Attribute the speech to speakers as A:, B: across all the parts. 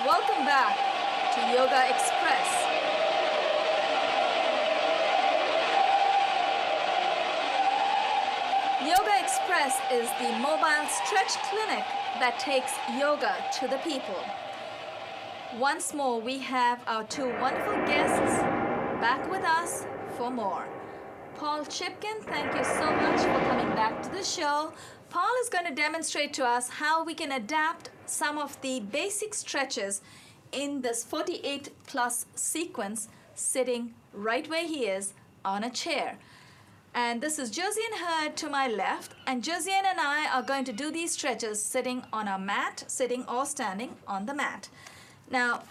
A: Welcome back to Yogaxpress. Yogaxpress is the mobile stretch clinic that takes yoga to the people. Once more, we have our two wonderful guests back with us for more. Paul Chipkin, thank you so much for coming back to the show. Paul is going to demonstrate to us how we can adapt some of the basic stretches in this 48 plus sequence sitting right where he is on a chair. And this is Josiane Hurd to my left, and Josiane and I are going to do these stretches sitting on our mat, sitting or standing on the mat. Now,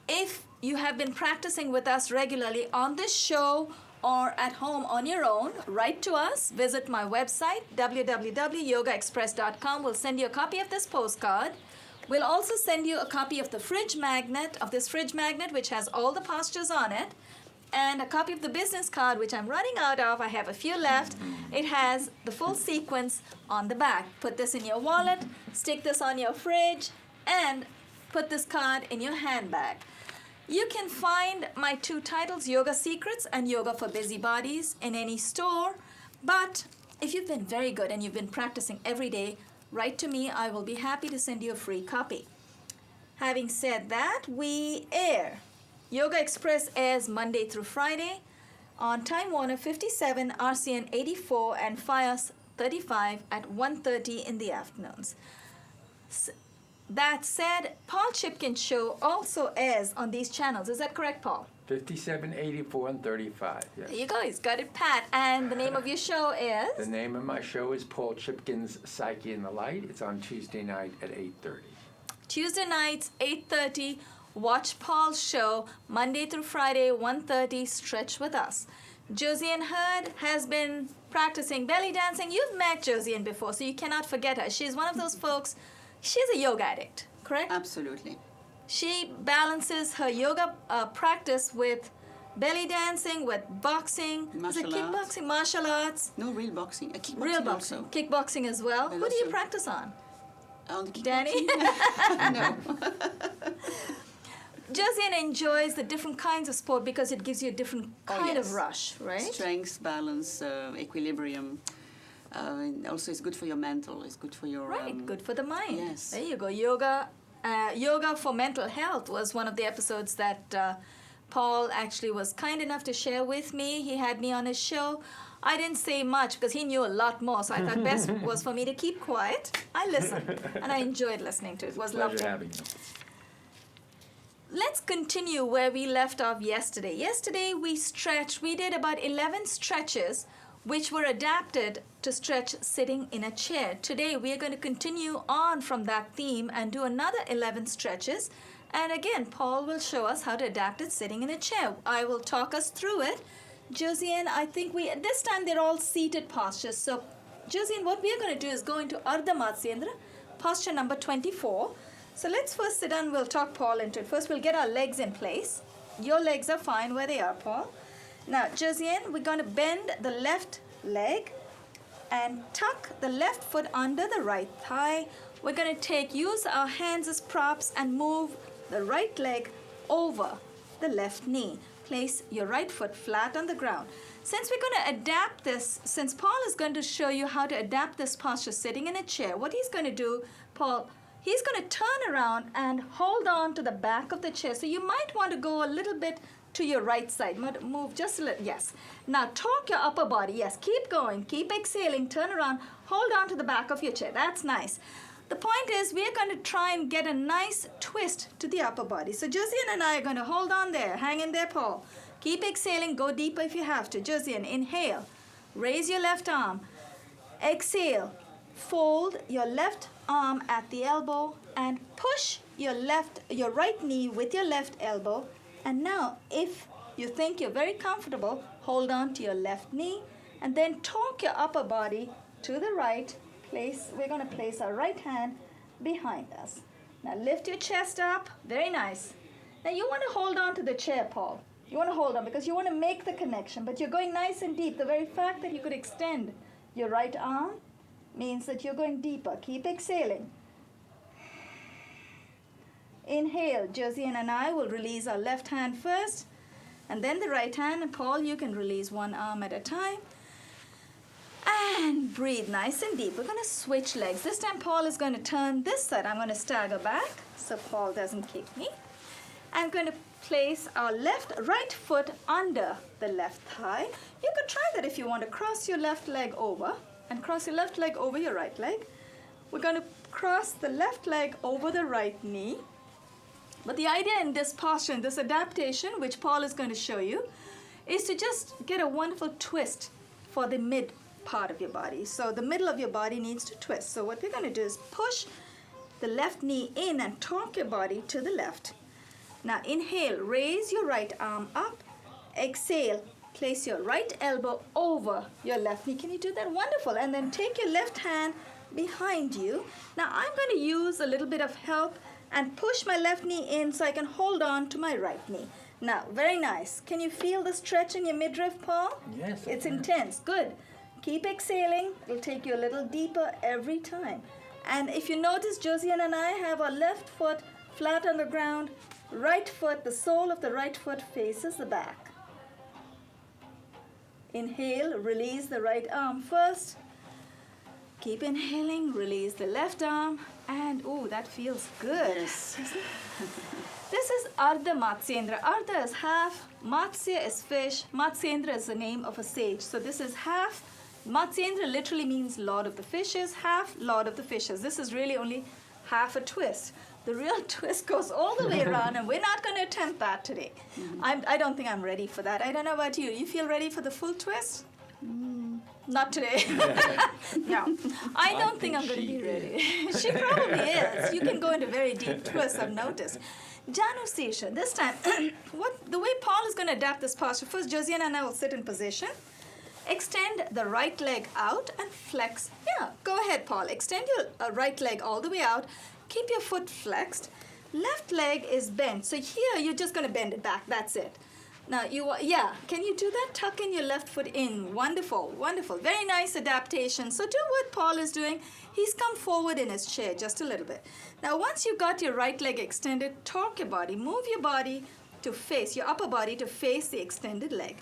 A: if you have been practicing with us regularly on this show or at home on your own, write to us. Visit my website, www.yogaxpress.com. We'll send you a copy of this postcard. We'll also send you a copy of the fridge magnet, which has all the postures on it, and a copy of the business card, which I'm running out of. I have a few left. It has the full sequence on the back. Put this in your wallet, stick this on your fridge, and put this card in your handbag. You can find my two titles, Yoga Secrets and Yoga for Busybodies, in any store. But if you've been very good and you've been practicing every day, write to me. I will be happy to send you a free copy. Having said that, we air. Yogaxpress airs Monday through Friday on Time Warner 57, RCN 84, and FiOS 35 at 1:30 in the afternoons. That said, Paul Chipkin's show also airs on these channels. Is that correct, Paul?
B: 57, 84, and 35, yes.
A: There you go. He's got it pat. And the name of your show is?
B: The name of my show is Paul Chipkin's Psyche in the Light. It's on Tuesday night at 8:30.
A: Tuesday nights, 8:30. Watch Paul's show. Monday through Friday, 1:30. Stretch with us. Josiane Hurd has been practicing belly dancing. You've met Josiane before, so you cannot forget her. She's one of those folks. She's a yoga addict, correct?
C: Absolutely.
A: She balances her yoga practice with belly dancing, with boxing.
C: Martial arts.
A: Kickboxing, martial arts.
C: No, real boxing. Kickboxing
A: Real boxing.
C: also.
A: Kickboxing as well.
C: And
A: Who do you
C: also-
A: practice on?
C: On the
A: Danny?
C: kickboxing? No.
A: Josiane enjoys the different kinds of sport because it gives you a different kind of
C: yes.
A: rush, right?
C: Strength, balance, equilibrium. And also, it's good for your mental. It's good for your...
A: Right, good for the mind.
C: yes.
A: There you go. Yoga for mental health was one of the episodes that Paul actually was kind enough to share with me. He had me on his show. I didn't say much because he knew a lot more, so I thought best was for me to keep quiet. I listened, and I enjoyed listening to it. It was
B: Pleasure
A: lovely.
B: having you.
A: Let's continue where we left off yesterday. Yesterday we stretched. We did about 11 stretches which were adapted to stretch sitting in a chair. Today we are going to continue on from that theme and do another 11 stretches. And again, Paul will show us how to adapt it sitting in a chair. I will talk us through it. Josiane, I think this time they're all seated postures. So Josiane, what we are going to do is go into Ardha Matsyendra, posture number 24. So let's first sit down. We'll talk Paul into it. First, we'll get our legs in place. Your legs are fine where they are, Paul. Now, Josiane, we're going to bend the left leg and tuck the left foot under the right thigh. We're going to use our hands as props and move the right leg over the left knee. Place your right foot flat on the ground. Since we're going to adapt this, since Paul is going to show you how to adapt this posture sitting in a chair, what he's going to do, Paul, he's going to turn around and hold on to the back of the chair. So you might want to go a little bit to your right side. Move just a little. Yes. Now torque your upper body. Yes. Keep going. Keep exhaling. Turn around. Hold on to the back of your chair. That's nice. the point is we're going to try and get a nice twist to the upper body. So Josiane and I are going to hold on there, hang in there, Paul. Keep exhaling, go deeper if you have to. Josiane, inhale, raise your left arm. Exhale, fold your left arm at the elbow and push your right knee with your left elbow. And now, if you think you're very comfortable, hold on to your left knee and then torque your upper body to the right. We're going to place our right hand behind us. Now lift your chest up, very nice. Now you want to hold on to the chair, Paul. You want to hold on because you want to make the connection, but you're going nice and deep. The very fact that you could extend your right arm means that you're going deeper. Keep exhaling. Inhale, Josiane and I will release our left hand first, and then the right hand, and Paul, you can release one arm at a time. And breathe nice and deep. We're going to switch legs. This time Paul is going to turn this side. I'm going to stagger back so Paul doesn't kick me. I'm going to place our right foot under the left thigh. You could try that if you want to cross your left leg over and cross your left leg over your right leg. We're going to cross the left leg over the right knee. But the idea in this posture, in this adaptation, which Paul is going to show you, is to just get a wonderful twist for the mid part of your body. So the middle of your body needs to twist. So what we're going to do is push the left knee in and torque your body to the left. Now inhale, raise your right arm up. Exhale, place your right elbow over your left knee. Can you do that? Wonderful. And then take your left hand behind you. Now I'm going to use a little bit of help and push my left knee in so I can hold on to my right knee. Now, very nice. Can you feel the stretch in your midriff, Paul?
B: Yes.
A: It's intense. Good. Keep exhaling. It'll take you a little deeper every time. And if you notice, Josiane and I have our left foot flat on the ground, right foot, the sole of the right foot faces the back. Inhale, release the right arm first. Keep inhaling, release the left arm, and oh, that feels good.
C: Yes.
A: This is Ardha Matsyendra. Ardha is half, Matsya is fish, Matsyendra is the name of a sage. So this is half, Matsyendra literally means Lord of the Fishes, half Lord of the Fishes. This is really only half a twist. The real twist goes all the way around, and we're not going to attempt that today. I don't think I'm ready for that. I don't know about you. You feel ready for the full twist? Not today. No, I don't think I'm going to be ready. She probably is. You can go into very deep twists, I've noticed. Janu Sesha, this time, the way Paul is going to adapt this posture, first Josiane and I will sit in position. Extend the right leg out and flex. Yeah, go ahead, Paul. Extend your right leg all the way out. Keep your foot flexed. Left leg is bent. So here, you're just going to bend it back. That's it. Now, can you do that? Tuck in your left foot in. Wonderful, wonderful. Very nice adaptation. So do what Paul is doing. He's come forward in his chair just a little bit. Now, once you got your right leg extended, torque your body. Move your body to face, your upper body to face the extended leg.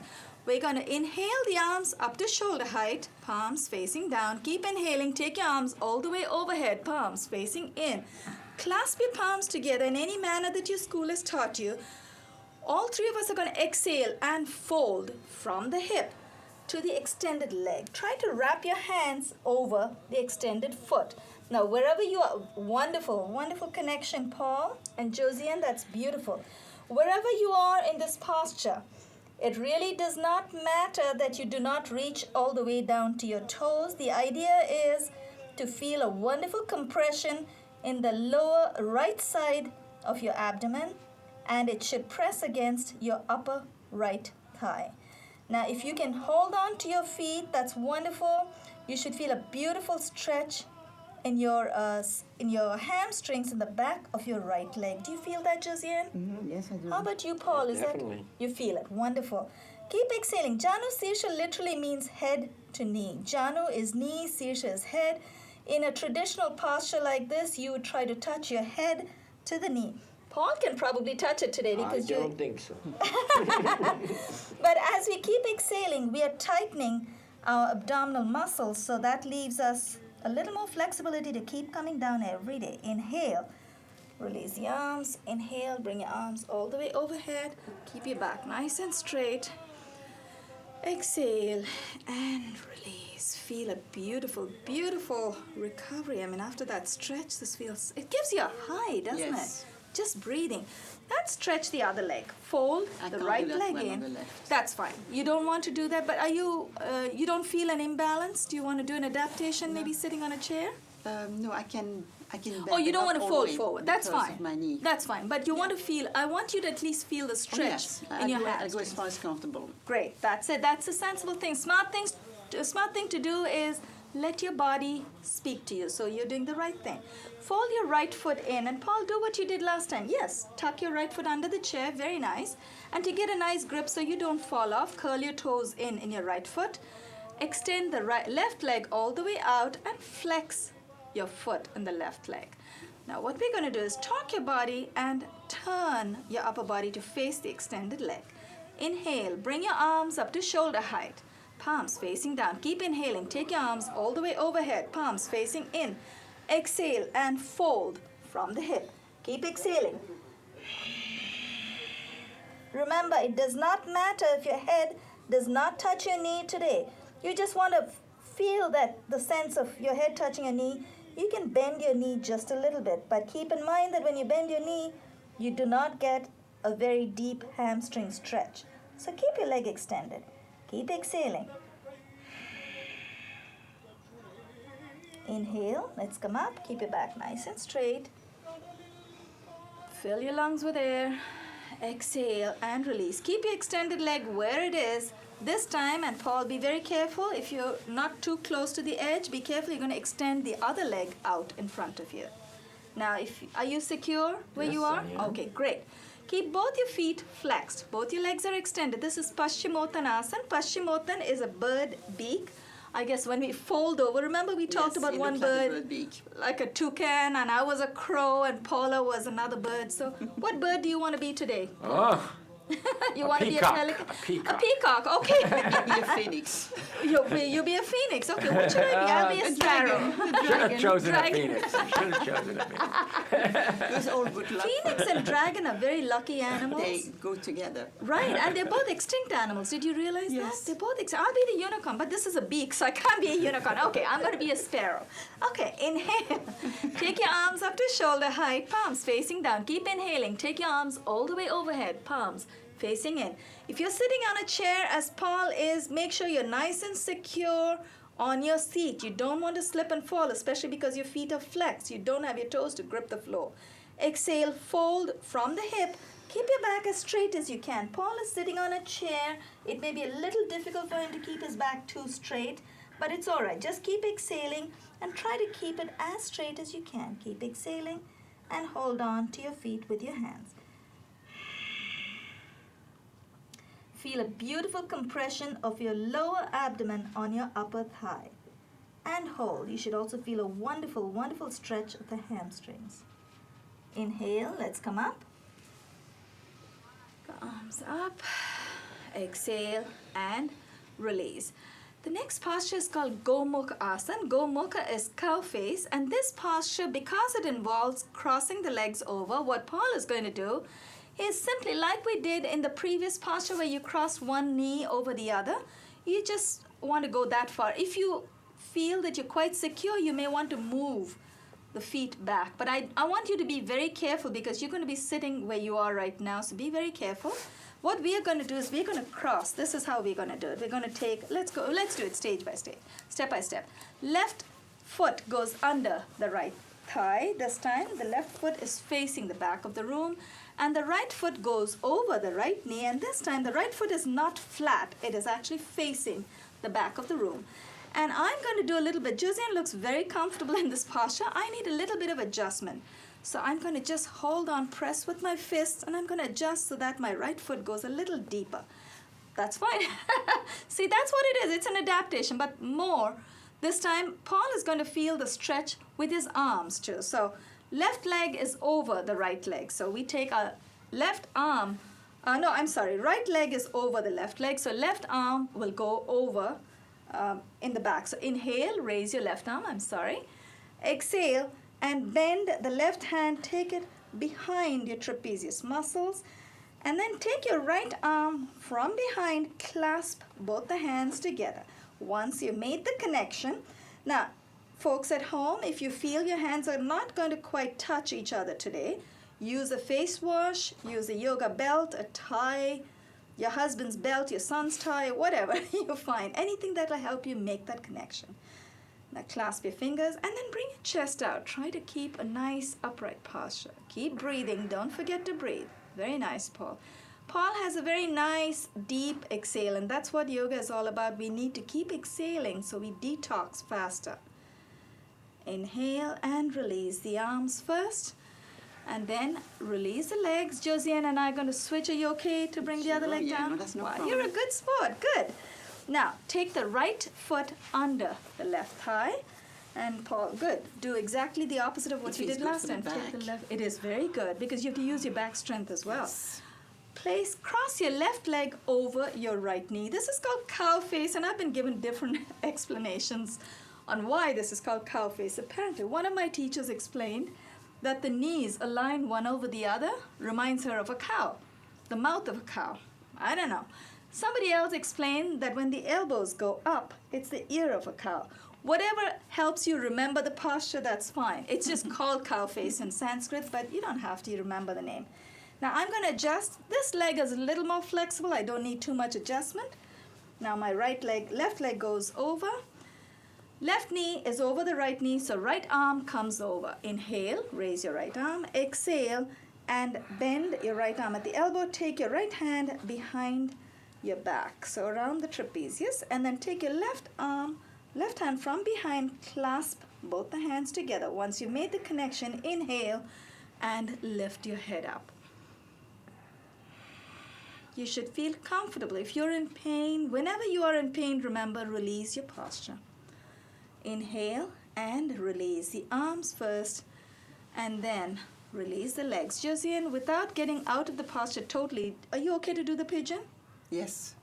A: We're going to inhale the arms up to shoulder height, palms facing down. Keep inhaling. Take your arms all the way overhead, palms facing in. Clasp your palms together in any manner that your school has taught you. All three of us are going to exhale and fold from the hip to the extended leg. Try to wrap your hands over the extended foot. Now, wherever you are, wonderful, wonderful connection, Paul and Josiane, that's beautiful. Wherever you are in this posture, it really does not matter that you do not reach all the way down to your toes. The idea is to feel a wonderful compression in the lower right side of your abdomen, and it should press against your upper right thigh. Now, if you can hold on to your feet, that's wonderful. You should feel a beautiful stretch in your hamstrings in the back of your right leg. Do you feel that, Josiane?
C: Mm-hmm. Yes, I do.
A: How about you, Paul? Is
B: Definitely.
A: that you feel it? Wonderful. Keep exhaling. Janu Sirsha literally means head to knee. Janu is knee, Sirsha is head. In a traditional posture like this, you would try to touch your head to the knee. Paul can probably touch it today because
D: I don't think so.
A: But as we keep exhaling, we are tightening our abdominal muscles, so that leaves us a little more flexibility to keep coming down every day. Inhale, release the arms. Inhale, bring your arms all the way overhead. Keep your back nice and straight. Exhale and release. feel a beautiful, beautiful recovery. I mean, after that stretch, it gives you a high, doesn't
C: Yes.
A: it? Just breathing. Let's stretch the other leg. Fold
C: I
A: the
C: can't
A: right
C: do that
A: leg
C: one on
A: in.
C: the left.
A: That's fine. You don't want to do that, but you don't feel an imbalance? Do you want to do an adaptation, maybe sitting on a chair?
C: No, I can bend
A: Oh, you
C: it
A: don't
C: up
A: want to
C: all
A: fold
C: the way
A: forward. That's
C: because
A: fine.
C: of my knee.
A: That's fine. But you want to feel, I want you to at least feel the
C: Oh,
A: stretch
C: yes.
A: in your
C: I go
A: hamstrings.
C: as far as comfortable.
A: Great. That's it. That's a sensible thing. A smart thing to do is let your body speak to you. So you're doing the right thing. Fold your right foot in. And Paul, do what you did last time. Yes. Tuck your right foot under the chair. Very nice. And to get a nice grip so you don't fall off, curl your toes in your right foot. Extend the left leg all the way out and flex your foot in the left leg. Now what we're going to do is torque your body and turn your upper body to face the extended leg. Inhale, bring your arms up to shoulder height, palms facing down. Keep inhaling, take your arms all the way overhead, palms facing in. Exhale and fold from the hip. Keep exhaling. Remember, it does not matter if your head does not touch your knee today. You just want to feel that the sense of your head touching your knee. You can bend your knee just a little bit, but keep in mind that when you bend your knee, you do not get a very deep hamstring stretch. So keep your leg extended. Keep exhaling. Inhale, let's come up. Keep your back nice and straight. Fill your lungs with air. Exhale and release. Keep your extended leg where it is. This time, and Paul, be very careful. If you're not too close to the edge, be careful. You're going to extend the other leg out in front of you. Now, are you secure where you
B: Yes,
A: are?
B: I am.
A: Okay, great. Keep both your feet flexed. Both your legs are extended. This is Paschimottanasana. Paschimottan is a bird beak. I guess when we fold over, remember we talked
C: Yes,
A: about
C: it
A: one
C: looks like a
A: bird,
C: bird beak.
A: like a toucan, and I was a crow, and Paula was another bird. So what bird do you want to be today?
B: Oh,
A: You
B: A
A: want to be a
B: peacock.
A: pelican?
B: A peacock.
A: A peacock, okay.
C: Be a phoenix.
A: You'll be a phoenix. Okay, what should I be? I'll be a sparrow.
B: should have chosen a
A: Dragon.
B: phoenix. Should have chosen a phoenix.
C: Those all good luck.
A: Phoenix and dragon are very lucky animals.
C: They go together.
A: Right, and they're both extinct animals. Did you realize
C: Yes.
A: that? They're both extinct. I'll be the unicorn, but this is a beak, so I can't be a unicorn. Okay, I'm going to be a sparrow. Okay, inhale. Take your arms up to shoulder height, palms facing down. Keep inhaling. Take your arms all the way overhead, palms facing in. If you're sitting on a chair, as Paul is, make sure you're nice and secure on your seat. You don't want to slip and fall, especially because your feet are flexed. You don't have your toes to grip the floor. Exhale, fold from the hip. Keep your back as straight as you can. Paul is sitting on a chair. It may be a little difficult for him to keep his back too straight, but it's all right. Just keep exhaling and try to keep it as straight as you can. Keep exhaling and hold on to your feet with your hands. Feel a beautiful compression of your lower abdomen on your upper thigh. And hold. You should also feel a wonderful, wonderful stretch of the hamstrings. Inhale, let's come up. The arms up. Exhale and release. The next posture is called Gomukha Asana. Gomukha is cow face, and this posture, because it involves crossing the legs over, what Paul is going to do is simply like we did in the previous posture where you crossed one knee over the other. You just want to go that far. If you feel that you're quite secure, you may want to move the feet back. But I want you to be very careful because you're going to be sitting where you are right now, so be very careful. What we are going to do is we're going to cross. This is how we're going to do it. We're going to take, let's do it stage by stage, step by step. Left foot goes under the right thigh. This time the left foot is facing the back of the room, and the right foot goes over the right knee, and this time the right foot is not flat. It is actually facing the back of the room. And I'm going to do a little bit. Josiane looks very comfortable in this posture. I need a little bit of adjustment. So I'm going to just hold on, press with my fists, and I'm going to adjust so that my right foot goes a little deeper. That's fine. See, that's what it is. It's an adaptation, but more. This time, Paul is going to feel the stretch with his arms too. So left leg is over the right leg. So we take our left arm. Right leg is over the left leg. So left arm will go over in the back. So inhale, raise your left arm. Exhale and bend the left hand. Take it behind your trapezius muscles. And then take your right arm from behind, clasp both the hands together. Once you made the connection, now, folks at home, if you feel your hands are not going to quite touch each other today, use a face wash, use a yoga belt, a tie, your husband's belt, your son's tie, whatever you find, anything that will help you make that connection. Now clasp your fingers and then bring your chest out. Try to keep a nice upright posture. Keep breathing. Don't forget to breathe. Very nice, Paul. Paul has a very nice deep exhale, and that's what yoga is all about. We need to keep exhaling so we detox faster. Inhale and release the arms first. And then release the legs. Josiane and I are going to switch. Are you okay to bring the other leg down?
C: No, that's no
A: Wow,
C: problem.
A: you're a good sport. Good. Now, take the right foot under the left thigh. And Paul, good. Do exactly the opposite of what
C: It
A: you
C: feels
A: did
C: good
A: last
C: for the
A: time. Take the
C: back.
A: left. It is very good because you have to use your back strength as well.
C: Yes.
A: Cross your left leg over your right knee. This is called cow face, and I've been given different explanations on why this is called cow face. Apparently, one of my teachers explained that the knees align one over the other reminds her of a cow, the mouth of a cow. I don't know. Somebody else explained that when the elbows go up, it's the ear of a cow. Whatever helps you remember the posture, that's fine. It's just called cow face in Sanskrit, but you don't have to remember the name. Now I'm going to adjust. This leg is a little more flexible. I don't need too much adjustment. Now my left leg goes over. Left knee is over the right knee, so right arm comes over. Inhale, raise your right arm. Exhale, and bend your right arm at the elbow. Take your right hand behind your back, so around the trapezius, and then take your left hand from behind, clasp both the hands together. Once you've made the connection, inhale and lift your head up. You should feel comfortable. If you're in pain, whenever you are in pain, remember, release your posture. Inhale and release the arms first, and then release the legs. Josiane, without getting out of the posture totally, are you okay to do the pigeon?
C: Yes.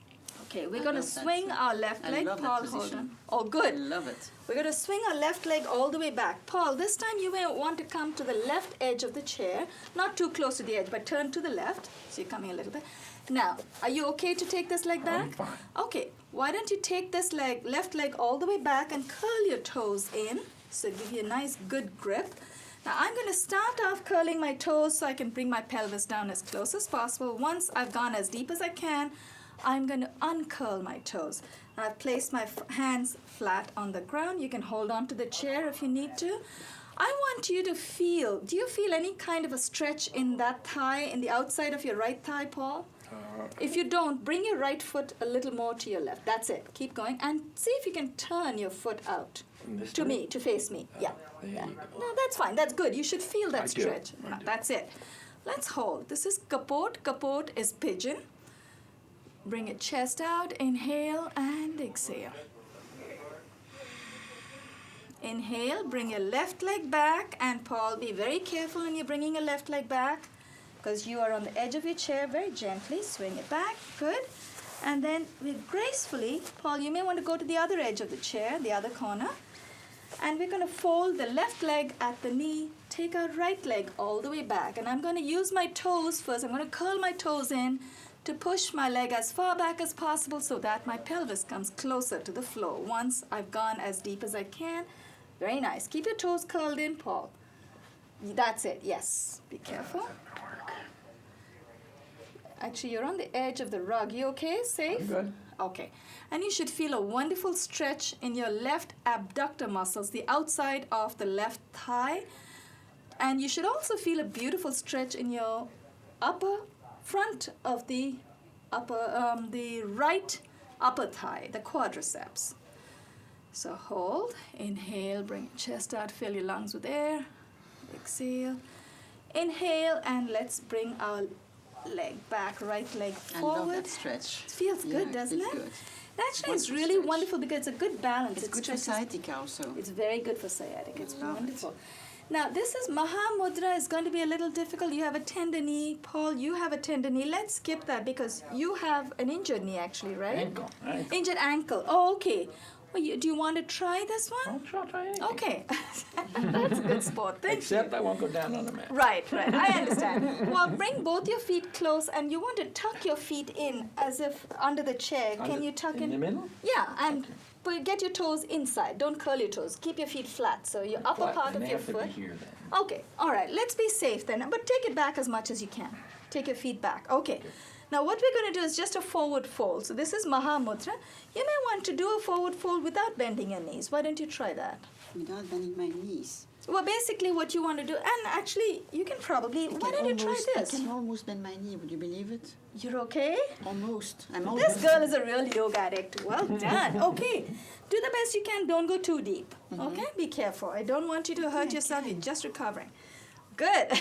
A: Okay, we're
C: I
A: going to
C: love that.
A: swing our left
C: I
A: leg.
C: love that
A: Paul, hold
C: position.
A: on. Oh,
C: I
A: good.
C: love it.
A: We're going to swing our left leg all the way back. Paul, this time you may want to come to the left edge of the chair. Not too close to the edge, but turn to the left. So you're coming a little bit. Now, are you okay to take this leg back?
B: I'm fine.
A: Okay, why don't you take this left leg all the way back and curl your toes in. So give you a nice good grip. Now I'm going to start off curling my toes so I can bring my pelvis down as close as possible. Once I've gone as deep as I can, I'm going to uncurl my toes. Now I've placed my hands flat on the ground. You can hold on to the chair if you need to. I want you to feel, do you feel any kind of a stretch in that thigh, in the outside of your right thigh, Paul? If you don't, bring your right foot a little more to your left. That's it. Keep going. And see if you can turn your foot out
B: This
A: to
B: way?
A: me, to face me. Yeah.
B: There
A: Yeah.
B: you go.
A: No, that's fine. That's good. You should feel that
B: I do.
A: stretch.
B: I
A: No,
B: do.
A: that's it. Let's hold. This is kapot. Kapot is pigeon. Bring your chest out. Inhale and exhale. Inhale. Bring your left leg back. And Paul, be very careful when you're bringing your left leg back, because you are on the edge of your chair. Very gently swing it back. Good. And then we gracefully, Paul, you may want to go to the other edge of the chair, the other corner. And we're going to fold the left leg at the knee, take our right leg all the way back. And I'm going to use my toes first. I'm going to curl my toes in to push my leg as far back as possible so that my pelvis comes closer to the floor. Once I've gone as deep as I can. Very nice. Keep your toes curled in, Paul. That's it. Yes. Be careful. Actually, you're on the edge of the rug. You okay? Safe?
B: I'm good.
A: Okay. And you should feel a wonderful stretch in your left abductor muscles, the outside of the left thigh. And you should also feel a beautiful stretch in your upper front of the right upper thigh, the quadriceps. So hold, inhale, bring your chest out, fill your lungs with air. Exhale. Inhale, and let's bring our leg back, right leg
C: I love
A: forward.
C: that stretch.
A: It feels good, doesn't
C: feels
A: it?
C: Good.
A: Actually, it's
C: Wonderful
A: really
C: stretch.
A: wonderful because it's a good balance.
C: It's
A: It
C: good for
A: stretches-
C: sciatica also.
A: It's very good for sciatica. It's
C: love it.
A: wonderful. Now, this is Mahamudra. Is going to be a little difficult. You have a tender knee. Paul, you have a tender knee. Let's skip that because you have an injured knee, actually, right?
B: Ankle.
A: Injured ankle. Oh, okay. Well, do you want to try this one?
B: I'll try anything.
A: Okay. That's a good sport. Thank you.
B: Except I won't go down on the mat.
A: Right. I understand. Well, bring both your feet close, and you want to tuck your feet in as if under the chair. Can you tuck
B: in the middle?
A: Yeah, and get your toes inside. Don't curl your toes. Keep your feet flat. So your upper
B: Flat,
A: part
B: and
A: of
B: they
A: your
B: have to be
A: foot.
B: here then.
A: Okay, all right. Let's be safe then. But take it back as much as you can. Take your feet back. Okay. Now what we're going to do is just a forward fold. So this is Mahamudra. You may want to do a forward fold without bending your knees. Why don't you try that?
C: Without bending my knees.
A: Well, basically what you want to do, and actually you can probably, why don't you try this?
C: I can almost bend my knee. Would you believe it?
A: You're okay?
C: Almost.
A: This girl is a real yoga addict. Well done. Okay. Do the best you can. Don't go too deep. Okay? Be careful. I don't want you to hurt yourself. You're just recovering. Good.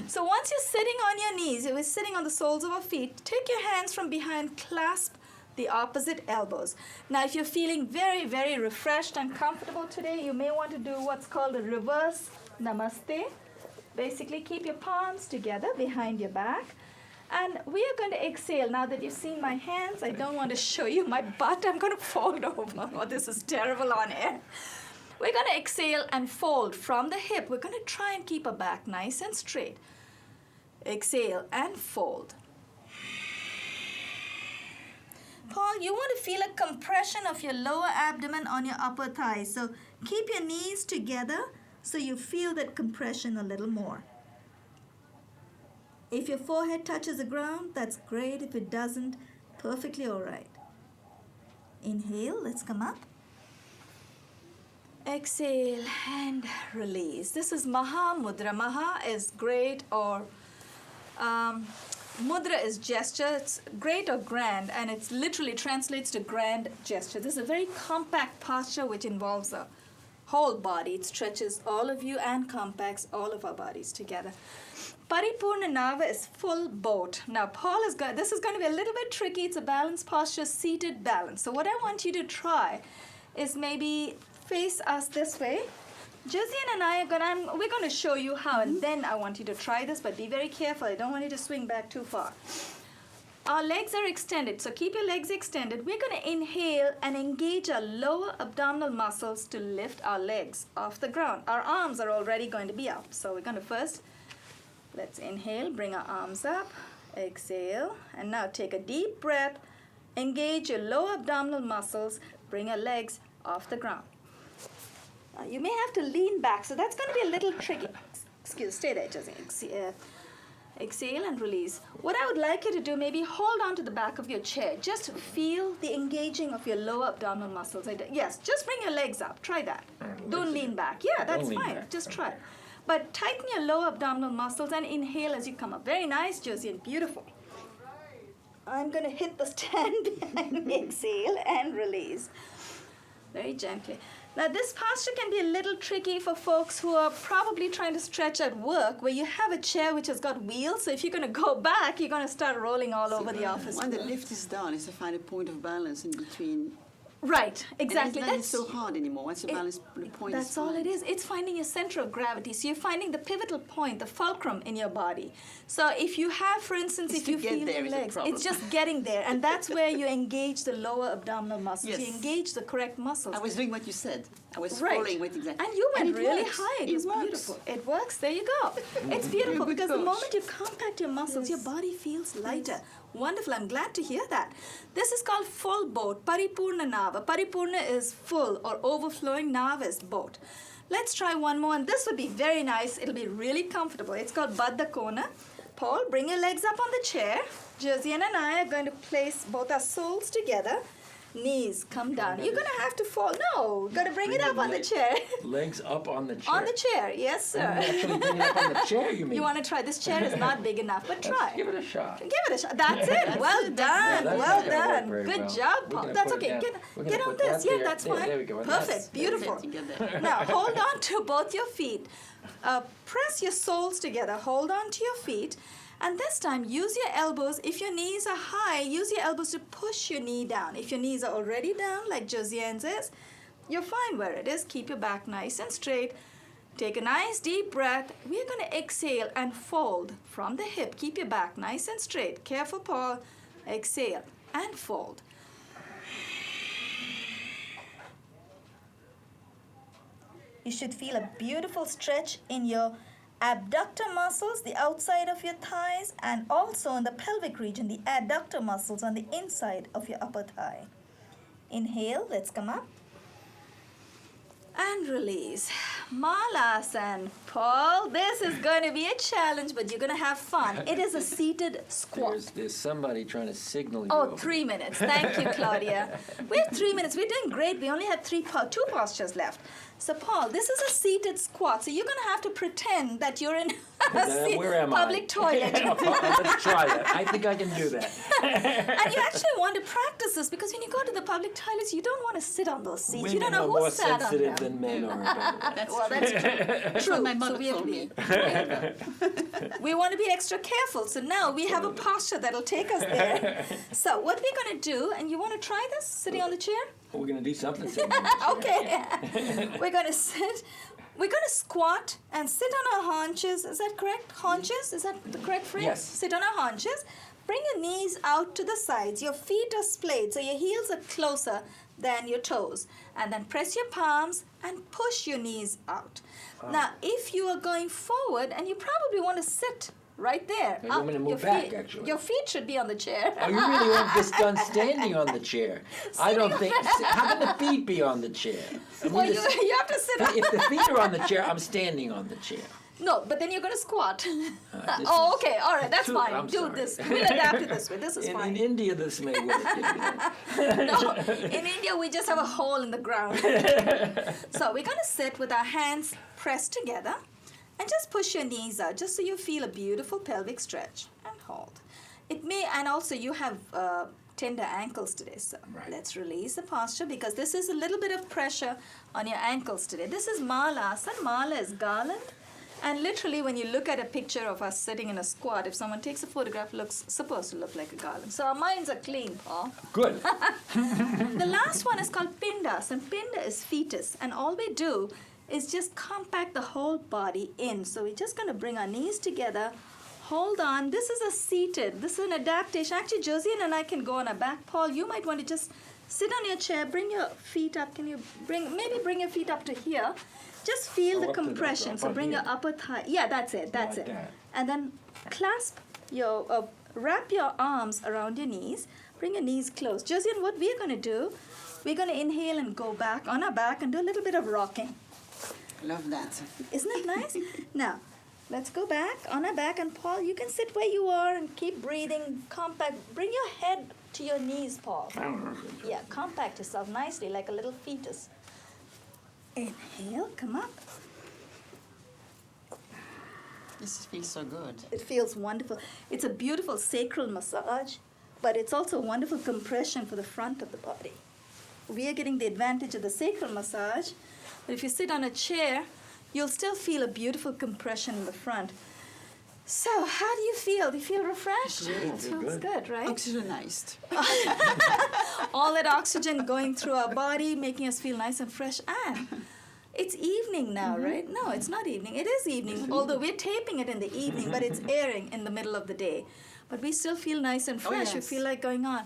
A: So once you're sitting on your knees, you're sitting on the soles of our feet, take your hands from behind, clasp the opposite elbows. Now, if you're feeling very, very refreshed and comfortable today, you may want to do what's called a reverse namaste. Basically, keep your palms together behind your back. And we are going to exhale. Now that you've seen my hands, I don't want to show you my butt. I'm going to fold over. Oh, this is terrible on air. We're going to exhale and fold from the hip. We're going to try and keep our back nice and straight. Exhale and fold. Paul, you want to feel a compression of your lower abdomen on your upper thighs. So keep your knees together so you feel that compression a little more. If your forehead touches the ground, that's great. If it doesn't, perfectly all right. Inhale, let's come up. Exhale and release. This is Mahamudra. Maha is great, or Mudra is gesture. It's great or grand, and it literally translates to grand gesture. This is a very compact posture which involves the whole body. It stretches all of you and compacts all of our bodies together. Paripurna Nava is full boat. Now, Paul is this is going to be a little bit tricky. It's a balanced posture, seated balance. So what I want you to try is maybe face us this way. Josiane and I are we're going to show you how, and then I want you to try this, but be very careful. I don't want you to swing back too far. Our legs are extended, so keep your legs extended. We're going to inhale and engage our lower abdominal muscles to lift our legs off the ground. Our arms are already going to be up, so we're going to first, let's inhale, bring our arms up, exhale, and now take a deep breath, engage your lower abdominal muscles, bring your legs off the ground. You may have to lean back, so that's going to be a little tricky. Stay there, Josiane. Exhale and release. What I would like you to do, maybe hold on to the back of your chair. Just feel the engaging of your lower abdominal muscles. Yes, just bring your legs up. Try that. Don't lean back. Yeah, that's fine. Just try it. But tighten your lower abdominal muscles and inhale as you come up. Very nice, Josiane. Beautiful. I'm going to hit the stand behind me. Exhale and release. Very gently. Now, this posture can be a little tricky for folks who are probably trying to stretch at work, where you have a chair which has got wheels. So if you're going to go back, you're going to start rolling all over the office.
C: When the lift is done, is to find a point of balance in between.
A: Right, exactly.
C: And it's not so hard anymore. Once the balance point
A: that's
C: is
A: all it is. It's finding your center of gravity. So you're finding the pivotal point, the fulcrum in your body. So if you have, for instance, if you feel your legs, it's just getting there. And that's where you engage the lower abdominal muscles.
C: Yes.
A: You engage the correct muscles.
C: I was doing what you said. I was following with exactly.
A: And you went really
C: works.
A: high. It was beautiful. It works. There you go. It's beautiful because the moment you compact your muscles, your body feels lighter. Wonderful. I'm glad to hear that. This is called full boat, Paripurna Nava. Paripurna is full or overflowing. Nava is boat. Let's try one more, and this would be very nice. It'll be really comfortable. It's called Baddha Kona. Paul, bring your legs up on the chair. Josiane and I are going to place both our soles together. Knees come down. You're going to have to fall. No, you've got to bring it up on the chair.
B: Legs up on the chair.
A: On the chair, yes, sir.
B: Actually bring it up on the chair, you mean?
A: You want to try? This chair is not big enough, but try.
B: Give it a shot.
A: Give it a shot. That's it. Well done. Well done. Good
B: well.
A: job, Paul. That's okay. Get on this. Yeah, that's fine.
B: There we go.
A: Perfect. Beautiful. Now, hold on to both your feet. Press your soles together. Hold on to your feet. And this time, use your elbows. If your knees are high, use your elbows to push your knee down. If your knees are already down, like Josiane's is, you're fine where it is. Keep your back nice and straight. Take a nice deep breath. We're going to exhale and fold from the hip. Keep your back nice and straight. Careful, Paul. Exhale and fold. You should feel a beautiful stretch in your abductor muscles, the outside of your thighs, and also in the pelvic region, the adductor muscles on the inside of your upper thigh. Inhale, let's come up. And release. Malasana. Paul, this is going to be a challenge, but you're going to have fun. It is a seated squat.
B: There's somebody trying to signal you.
A: Oh,
B: over
A: 3 minutes. Thank you, Claudia. We have 3 minutes. We're doing great. We only have two postures left. So, Paul, this is a seated squat. So you're going to have to pretend that you're in a
B: Where am
A: public
B: I?
A: toilet.
B: Let's try that. I think I can do that.
A: And you actually want to practice this because when you go to the public toilets, you don't want to sit on those seats. You don't
B: Women
A: know
B: are
A: who
B: more
A: sat on
B: sensitive
A: them.
B: than men are. About
C: That's
A: Well,
C: true.
A: that's true.
C: That's what my mother
A: we have
C: told
A: to
C: me.
A: We want to be extra careful. So now we have a posture that'll take us there. So what we're going to do, and you want to try this, sitting on the chair?
B: We're going to do something.
A: Okay. We're going to sit. We're going to squat and sit on our haunches. Is that correct? Haunches? Is that the correct phrase?
B: Yes.
A: Sit on our haunches. Bring your knees out to the sides. Your feet are splayed, so your heels are closer than your toes. And then press your palms and push your knees out. Now, if you are going forward, and you probably want to sit right there.
B: You want me to move back,
A: feet,
B: actually?
A: Your feet should be on the chair.
B: Oh, you really want this done standing on the chair? I don't think. How can the feet be on the chair? I mean,
A: Well, you have to sit on.
B: if the feet are on the chair, I'm standing on the chair.
A: No, but then you're going to squat.
B: This
A: Oh,
B: is
A: okay. All right. That's
B: too-
A: fine.
B: I'm
A: Do
B: sorry.
A: this. We'll adapt it this way. This is
B: in
A: fine.
B: India, this may work.
A: No, in India, we just have a hole in the ground. So we're going to sit with our hands pressed together and just push your knees out just so you feel a beautiful pelvic stretch and hold. It may, and also you have tender ankles today, so
B: Right.
A: let's release the posture because this is a little bit of pressure on your ankles today. This is Malasana. Mala is garland. And literally, when you look at a picture of us sitting in a squat, if someone takes a photograph, it looks supposed to look like a garland. So our minds are clean, Paul.
B: Good.
A: The last one is called Pindas, and Pinda is fetus. And all we do is just compact the whole body in. So we're just going to bring our knees together, hold on. This is a seated, this is an adaptation. Actually, Josiane and I can go on our back. Paul, you might want to just sit on your chair, bring your feet up. Can you maybe bring your feet up to here? Just feel the
B: up to the-
A: compression.
B: up
A: So
B: on
A: bring your
B: here.
A: upper thigh. Yeah, that's it. That's
B: Like
A: it.
B: that.
A: And then clasp your, wrap your arms around your knees. Bring your knees close. Josiane, what we're going to do, we're going to inhale and go back on our back and do a little bit of rocking.
C: Love that.
A: Isn't it nice? Now, let's go back on our back. And Paul, you can sit where you are and keep breathing. Compact. Bring your head to your knees, Paul. Yeah, compact yourself nicely like a little fetus. Inhale, come up.
C: This feels so good.
A: It feels wonderful. It's a beautiful sacral massage, but it's also a wonderful compression for the front of the body. We are getting the advantage of the sacral massage, but if you sit on a chair, you'll still feel a beautiful compression in the front. So, how do you feel? Do you feel refreshed?
C: Great.
A: It feels good, right?
C: Oxygenized.
A: All that oxygen going through our body, making us feel nice and fresh. And it's evening now, right? No, it's not evening. It is evening, although we're taping it in the evening, but it's airing in the middle of the day. But we still feel nice and fresh. We
C: yes.
A: feel like going on.